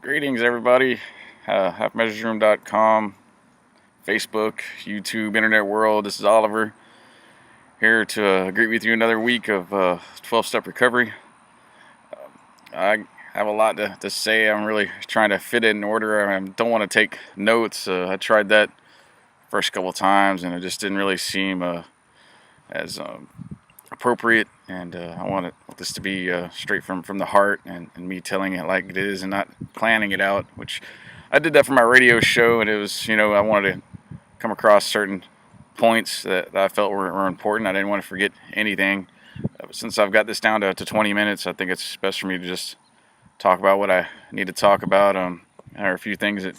Greetings, everybody. Halfmeasuredroom.com, Facebook, YouTube, Internet world. This is Oliver here to greet with you another week of 12-step recovery. I have a lot to say. I'm really trying to fit it in order. I don't want to take notes. I tried that first couple times, and it just didn't really seem as appropriate, and I want this to be straight from the heart, and me telling it like it is and not planning it out, which I did that for my radio show, and it was, I wanted to come across certain points that I felt were important. I didn't want to forget anything. Since I've got this down to 20 minutes, I think it's best for me to just talk about what I need to talk about. There are a few things that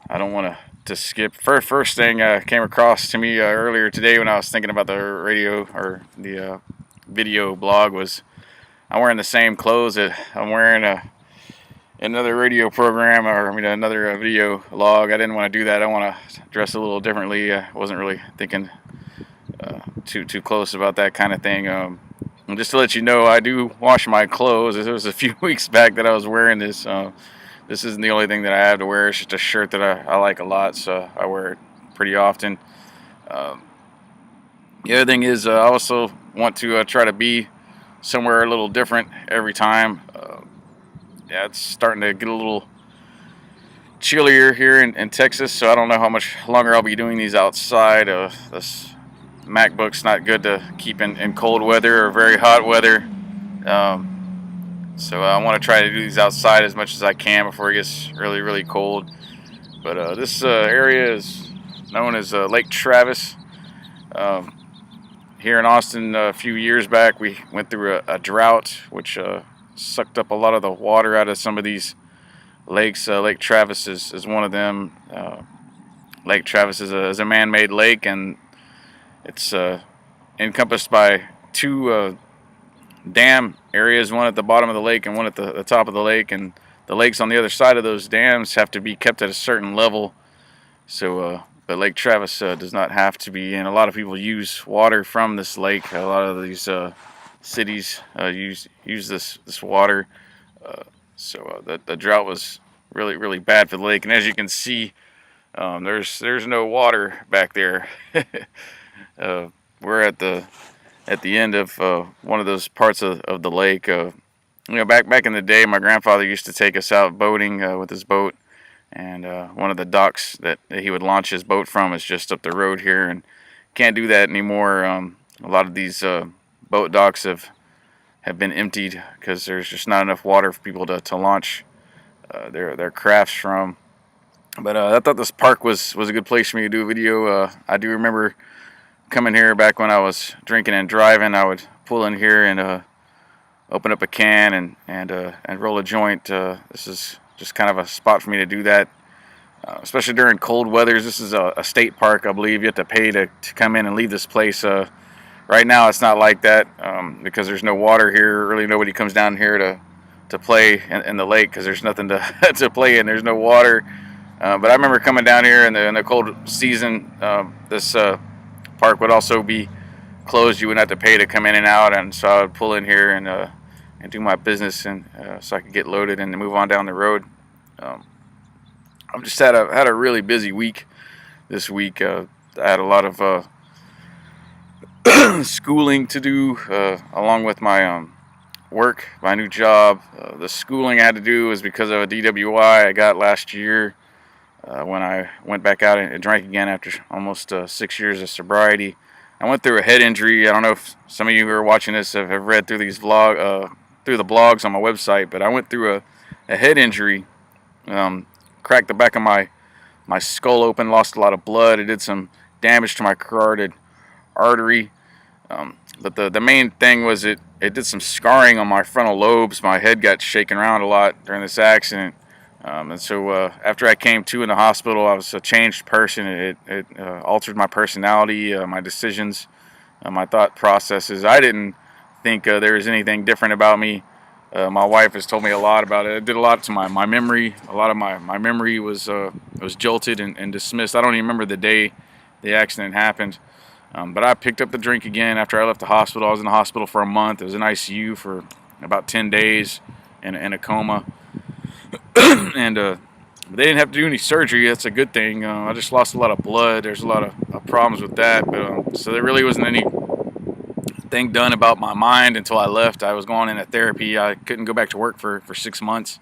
I don't want to skip. First thing came across to me earlier today when I was thinking about the radio or the video blog was I'm wearing the same clothes that I'm wearing another radio program, or another video log. I didn't want to do that. I want to dress a little differently. I wasn't really thinking too close about that kind of thing. And just to let you know, I do wash my clothes. It was a few weeks back that I was wearing this. This isn't the only thing that I have to wear. It's just a shirt that I like a lot, so I wear it pretty often. The other thing is I also want to try to be somewhere a little different every time. Yeah, it's starting to get a little chillier here in Texas, so I don't know how much longer I'll be doing these outside. This MacBook's not good to keep in cold weather or very hot weather. So I want to try to do these outside as much as I can before it gets really, really cold. But this area is known as Lake Travis. Here in Austin a few years back, we went through a drought, which sucked up a lot of the water out of some of these lakes. Lake Travis is one of them. Lake Travis is a man-made lake, and it's encompassed by two dam areas, one at the bottom of the lake and one at the top of the lake, and the lakes on the other side of those dams have to be kept at a certain level. So but Lake Travis does not have to be, and a lot of people use water from this lake. A lot of these cities use this water. So the drought was really, really bad for the lake, and as you can see, there's no water back there. We're at the end of one of those parts of the lake. Back in the day, my grandfather used to take us out boating with his boat, and one of the docks that he would launch his boat from is just up the road here, and can't do that anymore. A lot of these boat docks have been emptied because there's just not enough water for people to launch their crafts from. But I thought this park was a good place for me to do a video. I do remember coming here back when I was drinking and driving. I would pull in here and open up a can and roll a joint. This is just kind of a spot for me to do that, especially during cold weathers. This is a state park, I believe. You have to pay to come in and leave this place. Right now it's not like that because there's no water here. Really nobody comes down here to play in the lake because there's nothing to play in. There's no water. But I remember coming down here in the cold season. This park would also be closed. You wouldn't have to pay to come in and out, and so I would pull in here and do my business, and so I could get loaded and move on down the road. I've just had a really busy week this week. I had a lot of schooling to do along with my work, my new job. The schooling I had to do was because of a DWI I got last year when I went back out and drank again after almost 6 years of sobriety. I went through a head injury. I don't know if some of you who are watching this have read through these through the blogs on my website, but I went through a head injury. Cracked the back of my skull open, lost a lot of blood. It did some damage to my carotid artery. But the main thing was it did some scarring on my frontal lobes. My head got shaken around a lot during this accident. And so after I came to in the hospital, I was a changed person. It altered my personality, my decisions, my thought processes. I didn't think there was anything different about me. My wife has told me a lot about it. It did a lot to my memory. A lot of my memory was jolted and dismissed. I don't even remember the day the accident happened. But I picked up the drink again after I left the hospital. I was in the hospital for a month. I was in ICU for about 10 days in a coma. and they didn't have to do any surgery. That's a good thing. I just lost a lot of blood. There's a lot of problems with that, but so there really wasn't anything done about my mind until I left. I was going into therapy. I couldn't go back to work for 6 months,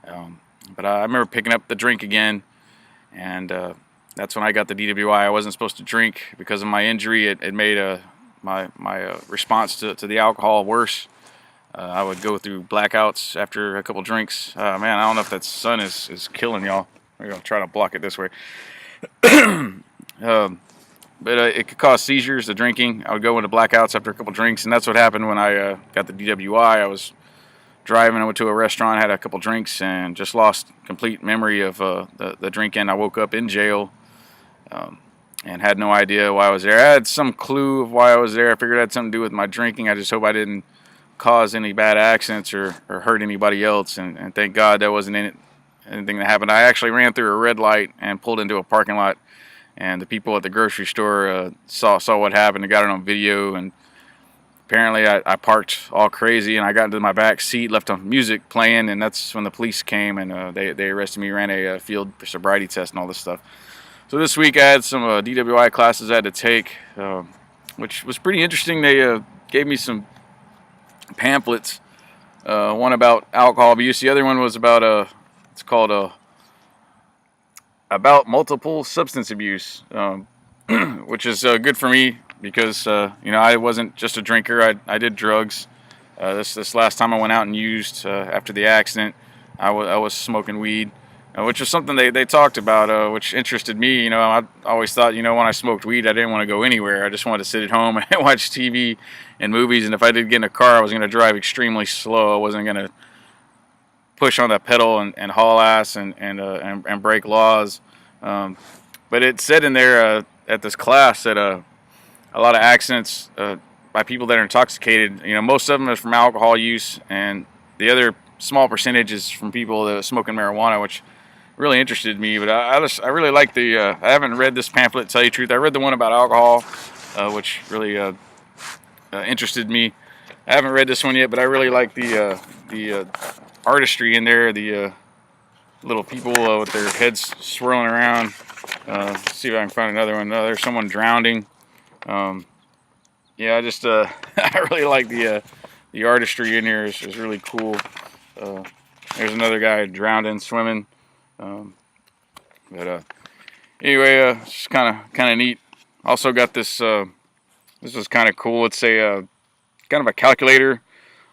but I remember picking up the drink again, and that's when I got the DWI. I wasn't supposed to drink because of my injury. It made my response to the alcohol worse. I would go through blackouts after a couple drinks. Man, I don't know if that sun is killing y'all. We're going to try to block it this way. But it could cause seizures, the drinking. I would go into blackouts after a couple drinks, and that's what happened when I got the DWI. I was driving, I went to a restaurant, had a couple drinks, and just lost complete memory of the drinking. I woke up in jail and had no idea why I was there. I had some clue of why I was there. I figured it had something to do with my drinking. I just hope I didn't cause any bad accidents or hurt anybody else, and thank God that wasn't anything that happened. I actually ran through a red light and pulled into a parking lot, and the people at the grocery store saw what happened and got it on video. And apparently I parked all crazy, and I got into my back seat, left on music playing, and that's when the police came, and they arrested me, ran a field sobriety test and all this stuff. So this week I had some DWI classes I had to take, which was pretty interesting. They gave me some pamphlets, one about alcohol abuse, the other one was about it's called about multiple substance abuse, which is good for me because I wasn't just a drinker. I did drugs. This last time I went out and used after the accident, I was smoking weed, which was something they talked about, which interested me. I always thought, when I smoked weed, I didn't want to go anywhere. I just wanted to sit at home and watch TV and movies. And if I did get in a car, I was going to drive extremely slow. I wasn't going to push on that pedal and haul ass and break laws. But it said in there at this class that a lot of accidents by people that are intoxicated, most of them is from alcohol use, and the other small percentage is from people that are smoking marijuana, which really interested me. But I really like I haven't read this pamphlet, to tell you the truth. I read the one about alcohol, which really interested me. I haven't read this one yet, but I really like the artistry in there, the little people with their heads swirling around. Let's see if I can find another one. There's someone drowning. I just I really like the artistry in here. Is really cool. There's another guy drowning, swimming. Anyway, it's just kind of neat. Also got this. This is kind of cool. It's a kind of a calculator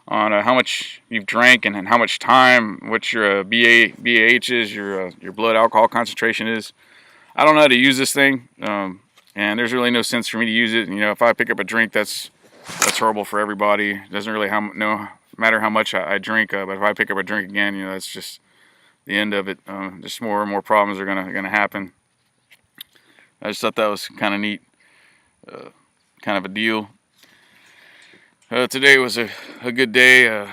on how much you've drank and how much time, what your BAH is, your blood alcohol concentration is. I don't know how to use this thing, and there's really no sense for me to use it. If I pick up a drink, that's horrible for everybody. It doesn't really matter how much I drink, but if I pick up a drink again, that's just the end of it. Just more and more problems are gonna happen. I just thought that was kind of neat, kind of a deal. Today was a good day,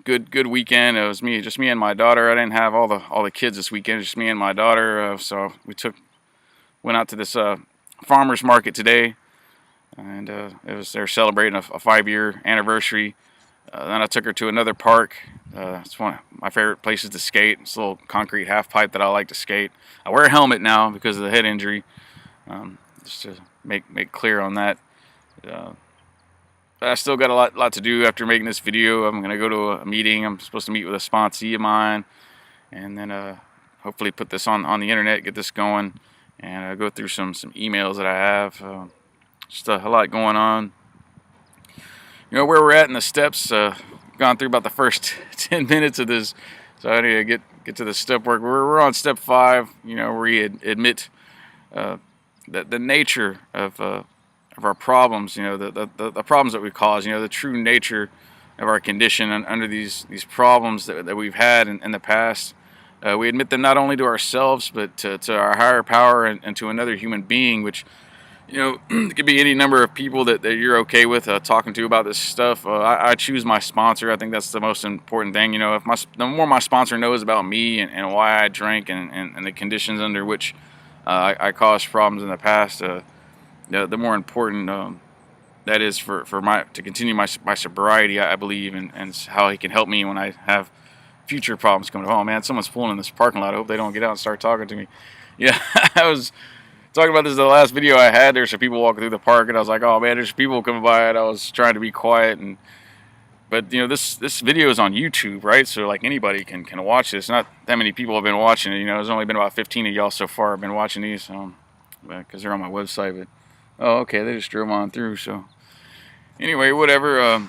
good weekend. It was just me and my daughter. I didn't have all the kids this weekend, just me and my daughter. So we went out to this farmer's market today, and they're celebrating a 5-year anniversary. Then I took her to another park. It's one of my favorite places to skate. It's a little concrete half pipe that I like to skate. I wear a helmet now because of the head injury, just to make clear on that. I still got a lot to do after making this video. I'm going to go to a meeting. I'm supposed to meet with a sponsee of mine, and then hopefully put this on the internet, get this going, and go through some emails that I have. Just a lot going on. Where we're at in the steps, gone through about the first 10 minutes of this, so I need to get to the step work. We're on step 5, where we admit the nature of our problems, the problems that we cause, the true nature of our condition under these problems that we've had in the past. We admit them not only to ourselves, but to our higher power and to another human being, which, it could be any number of people that you're okay with talking to about this stuff. I choose my sponsor. I think that's the most important thing. If the more my sponsor knows about me and why I drank and the conditions under which I caused problems in the past, the more important that is for to continue my sobriety, I believe, and how he can help me when I have future problems coming. Oh man, someone's pulling in this parking lot. I hope they don't get out and start talking to me. Yeah, I was talking about this in the last video I had. There's some people walking through the park, and I was like, oh man, there's people coming by, and I was trying to be quiet. But you know, this video is on YouTube, right? So like anybody can watch this. Not that many people have been watching it. You know, there's only been about 15 of y'all so far have been watching these, because they're on my website. But oh, okay, they just drove on through. So anyway, whatever.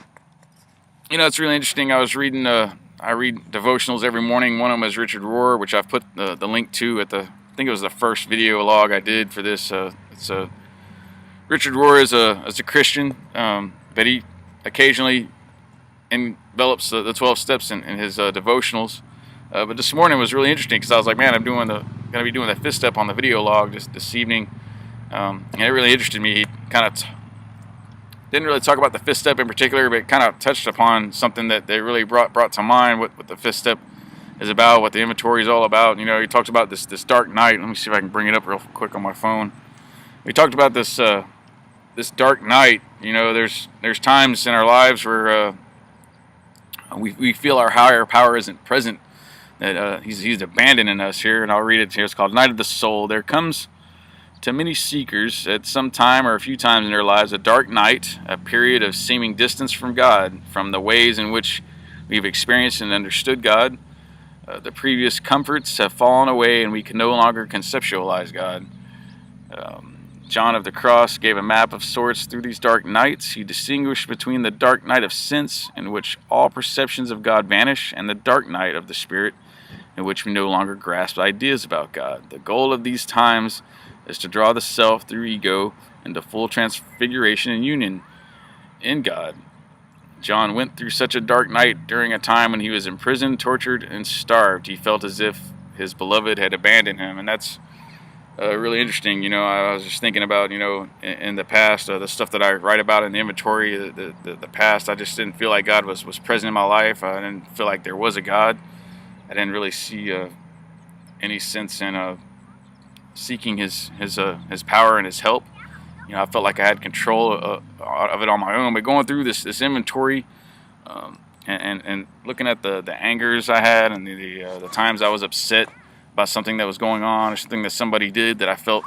You know, it's really interesting. I was reading. I read devotionals every morning. One of them is Richard Rohr, which I've put the link to at the. I think it was the first video log I did for this. It's Richard Rohr is a Christian, but he occasionally envelops the 12 steps in his devotionals. But this morning was really interesting because I was like, man, I'm gonna be doing the 5th step on the video log this evening, and it really interested me. He kind of didn't really talk about the 5th step in particular, but kind of touched upon something that they really brought to mind what the 5th step is about, what the inventory is all about. You know, he talked about this dark night. Let me see if I can bring it up real quick on my phone. We talked about this dark night. You know, there's times in our lives where we feel our higher power isn't present, that he's abandoning us here. And I'll read it here. It's called Night of the Soul. There comes to many seekers at some time or a few times in their lives a dark night, a period of seeming distance from God, from the ways in which we've experienced and understood God. The previous comforts have fallen away and we can no longer conceptualize God. John of the Cross gave a map of sorts through these dark nights. He distinguished between the dark night of sense, in which all perceptions of God vanish, and the dark night of the Spirit, in which we no longer grasp ideas about God. The goal of these times is to draw the self through ego into full transfiguration and union in God. John went through such a dark night during a time when he was imprisoned, tortured, and starved. He felt as if his beloved had abandoned him, and that's really interesting. You know, I was just thinking about, you know, in the past, the stuff that I write about in the inventory, the past. I just didn't feel like God was present in my life. I didn't feel like there was a God. I didn't really see any sense in seeking his power and his help. You know, I felt like I had control of it on my own. But going through this inventory, and looking at the angers I had and the times I was upset about something that was going on or something that somebody did that I felt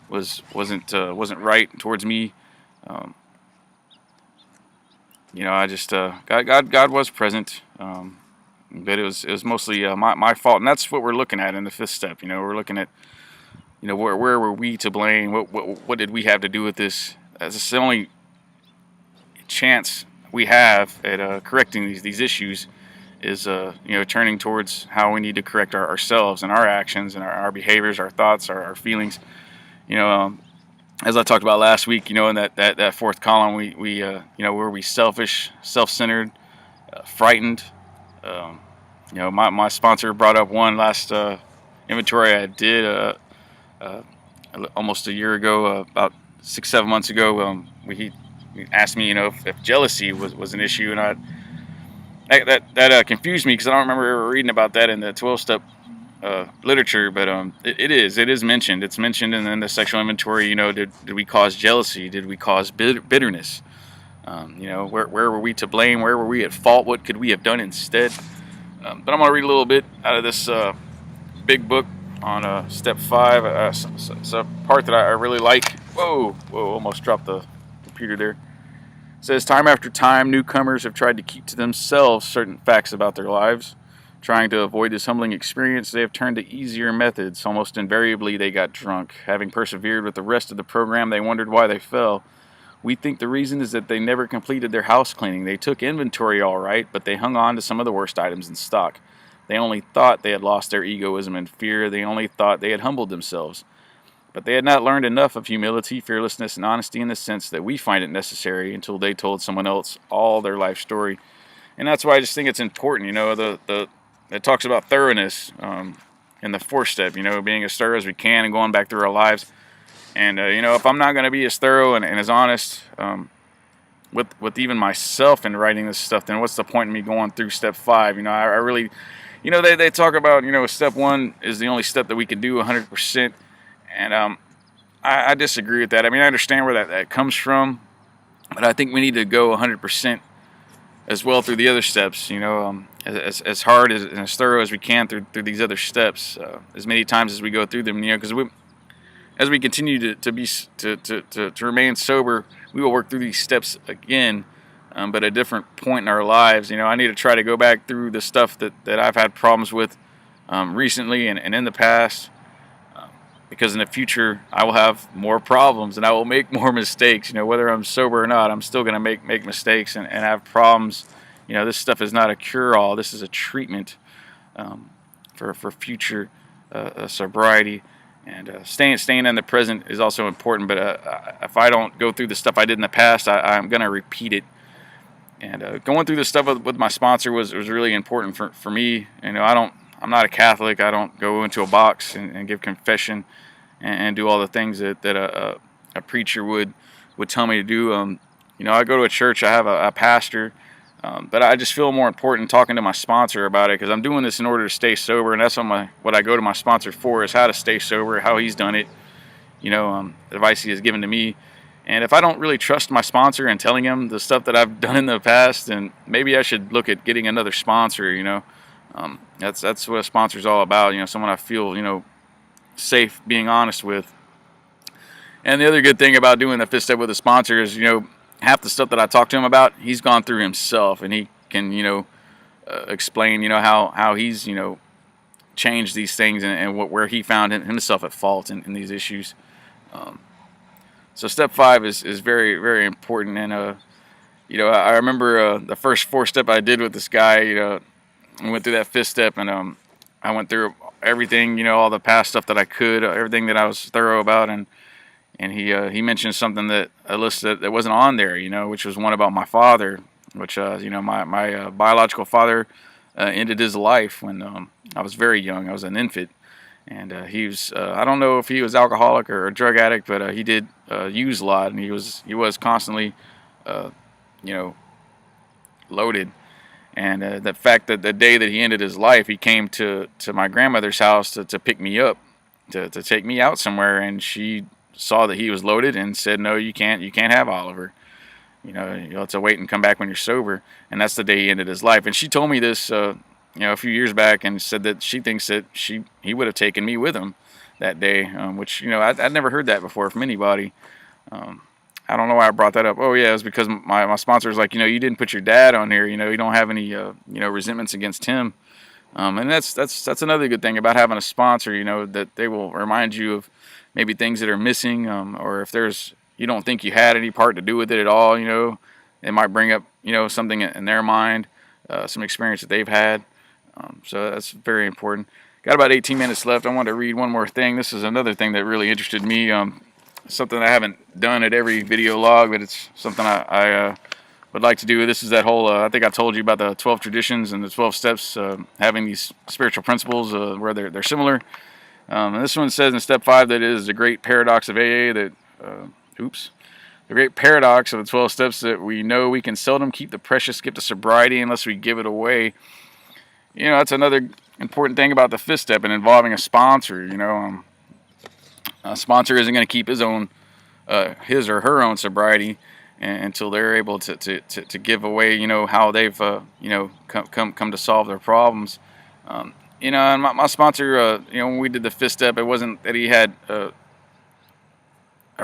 wasn't right towards me. You know, I just God was present, but it was mostly my fault, and that's what we're looking at in the 5th step. You know, we're looking at, you know, where were we to blame? What did we have to do with this? That's the only chance we have at correcting these issues is you know, turning towards how we need to correct ourselves and our actions and our behaviors, our thoughts, our feelings. You know, as I talked about last week, you know, in that 4th column, we you know, were we selfish, self-centered, frightened? You know, my sponsor brought up one last inventory I did almost a year ago, about 6-7 months ago. He asked me, you know, if jealousy was an issue, and that confused me because I don't remember ever reading about that in the 12-step literature. But it is mentioned. It's mentioned in the sexual inventory. You know, did we cause jealousy? Did we cause bitterness? You know, where were we to blame? Where were we at fault? What could we have done instead? But I'm going to read a little bit out of this big book on step 5. It's a part that I really like. Whoa, almost dropped the computer there. It says, time after time, newcomers have tried to keep to themselves certain facts about their lives. Trying to avoid this humbling experience, they have turned to easier methods. Almost invariably, they got drunk. Having persevered with the rest of the program, they wondered why they fell. We think the reason is that they never completed their house cleaning. They took inventory all right, but they hung on to some of the worst items in stock. They only thought they had lost their egoism and fear. They only thought they had humbled themselves. But they had not learned enough of humility, fearlessness, and honesty in the sense that we find it necessary until they told someone else all their life story. And that's why I just think it's important, you know, it talks about thoroughness in the 4th step, you know, being as thorough as we can and going back through our lives. And, you know, if I'm not going to be as thorough and as honest with even myself in writing this stuff, then what's the point in me going through step 5? You know, I really, you know, they talk about, you know, step 1 is the only step that we can do 100%. And I disagree with that. I mean, I understand where that comes from, but I think we need to go 100% as well through the other steps. As hard and as thorough as we can through these other steps, as many times as we go through them. Because as we continue to remain sober, we will work through these steps again, but at a different point in our lives. I need to try to go back through the stuff that I've had problems with recently and in the past, because in the future I will have more problems and I will make more mistakes. Whether I'm sober or not, I'm still going to make mistakes and have problems. This stuff is not a cure-all. This is a treatment for future sobriety. And staying in the present is also important. But if I don't go through the stuff I did in the past, I'm going to repeat it. And going through the stuff with my sponsor was really important for me. I'm not a Catholic. I don't go into a box and give confession and do all the things that a preacher would tell me to do. I go to a church. I have a pastor, but I just feel more important talking to my sponsor about it, because I'm doing this in order to stay sober, and that's what I go to my sponsor for, is how to stay sober, how he's done it. The advice he has given to me. And if I don't really trust my sponsor and telling him the stuff that I've done in the past, then maybe I should look at getting another sponsor. That's what a sponsor is all about. Someone I feel safe being honest with. And the other good thing about doing the fifth step with a sponsor is half the stuff that I talk to him about, he's gone through himself, and he can explain how he's changed these things and where he found himself at fault in these issues. So step 5 is very, very important. And I remember the first 4 step I did with this guy. I went through that 5th step, and I went through everything, all the past stuff that I could, everything that I was thorough about, and he mentioned something that a list that wasn't on there, which was one about my father, which my biological father ended his life when I was very young. I was an infant, and he was I don't know if he was alcoholic or a drug addict, but he did use a lot, and he was constantly loaded. And the fact that the day that he ended his life, he came to my grandmother's house to pick me up, to take me out somewhere, and she saw that he was loaded and said, "No, you can't have Oliver. You'll have to wait and come back when you're sober." And that's the day he ended his life. And she told me this a few years back, and said that she thinks that he would have taken me with him that day, which I'd never heard that before from anybody. I don't know why I brought that up. Oh yeah, it was because my sponsor was like, you didn't put your dad on here. You don't have any resentments against him. And that's another good thing about having a sponsor. That they will remind you of maybe things that are missing, or if you don't think you had any part to do with it at all. It might bring up something in their mind, some experience that they've had. So that's very important. Got about 18 minutes left. I wanted to read one more thing. This is another thing that really interested me. Something I haven't done at every video log, but it's something I would like to do. This is that whole, I think I told you about the 12 traditions and the 12 steps, having these spiritual principles where they're similar. And this one says in step 5 that it is the great paradox of AA the great paradox of the 12 steps that we know we can seldom keep the precious gift of sobriety unless we give it away. That's another important thing about the 5th step and involving a sponsor. A sponsor isn't going to keep his or her own sobriety until they're able to give away, how they've, come to solve their problems. And my sponsor, when we did the 5th step, it wasn't that he had a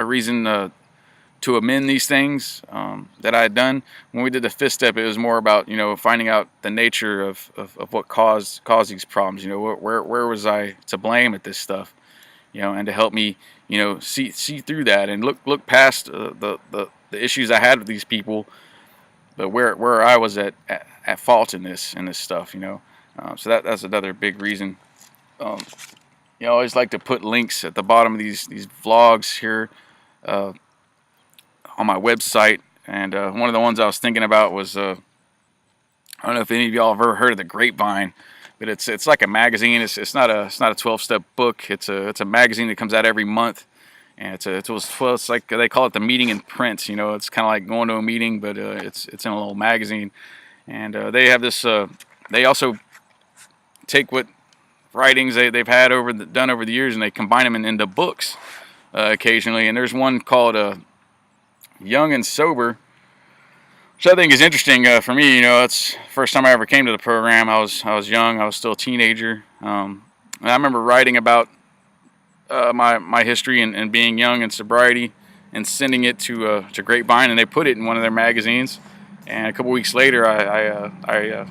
reason to amend these things that I had done. When we did the 5th step, it was more about, finding out the nature of what caused these problems. Where was I to blame at this stuff? And to help me, see through that and look past the issues I had with these people, but where I was at fault in this stuff, So that's another big reason. I always like to put links at the bottom of these vlogs here on my website. And one of the ones I was thinking about was I don't know if any of y'all have ever heard of the Grapevine. But it's like a magazine. It's not a 12-step book. It's a magazine that comes out every month, and it's like they call it the meeting in print. It's kind of like going to a meeting, but it's in a little magazine. And they have this. They also take what writings they've had done over the years, and they combine them into books occasionally. And there's one called Young and Sober. which I think is interesting for me. You know, it's the first time I ever came to the program. I was young. I was still a teenager. And I remember writing about my history and being young and sobriety, and sending it to Grapevine, and they put it in one of their magazines. And a couple weeks later, I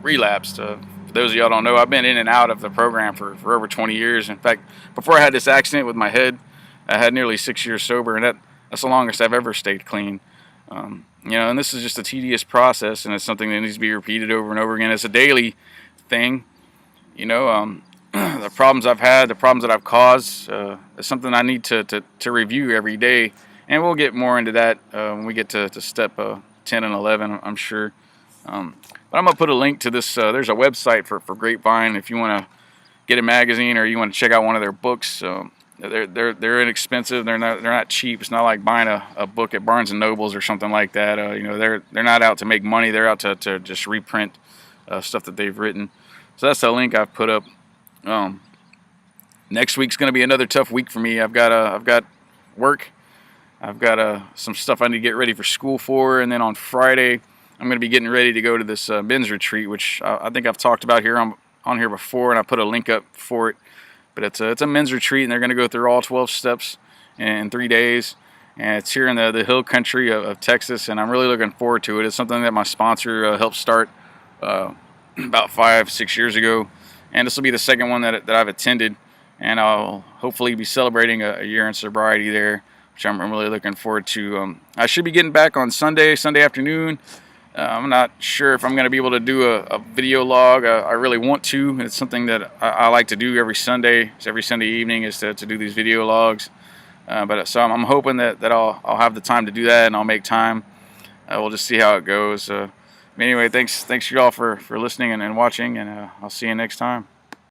relapsed. For those of y'all don't know, I've been in and out of the program for over 20 years. In fact, before I had this accident with my head, I had nearly 6 years sober, and that's the longest I've ever stayed clean. You know, and this is just a tedious process, and it's something that needs to be repeated over and over again. It's a daily thing. You know, the problems I've had, the problems that I've caused, is something I need to review every day. And we'll get more into that when we get to step 10 and 11, I'm sure. But I'm going to put a link to this. There's a website for Grapevine if you want to get a magazine or you want to check out one of their books. They're inexpensive. They're not cheap. It's not like buying a book at Barnes and Nobles or something like that. You know, they're not out to make money. They're out to just reprint stuff that they've written. So that's the link I've put up. Next week's going to be another tough week for me. I've got work. I've got some stuff I need to get ready for school for, and then on Friday I'm going to be getting ready to go to this men's retreat, which I think I've talked about here on here before, and I put a link up for it. But it's a men's retreat, and they're going to go through all 12 steps in 3 days, and it's here in the hill country of Texas, and I'm really looking forward to it. It's something that my sponsor helped start about 5-6 years ago, and this will be the second one that I've attended, and I'll hopefully be celebrating a year in sobriety there, which I'm really looking forward to. I should be getting back on Sunday afternoon. I'm not sure if I'm going to be able to do a video log. I really want to. It's something that I like to do every Sunday. So every Sunday evening is to do these video logs. So I'm hoping that I'll have the time to do that, and I'll make time. We'll just see how it goes. Anyway, thanks you all for listening and watching, and I'll see you next time.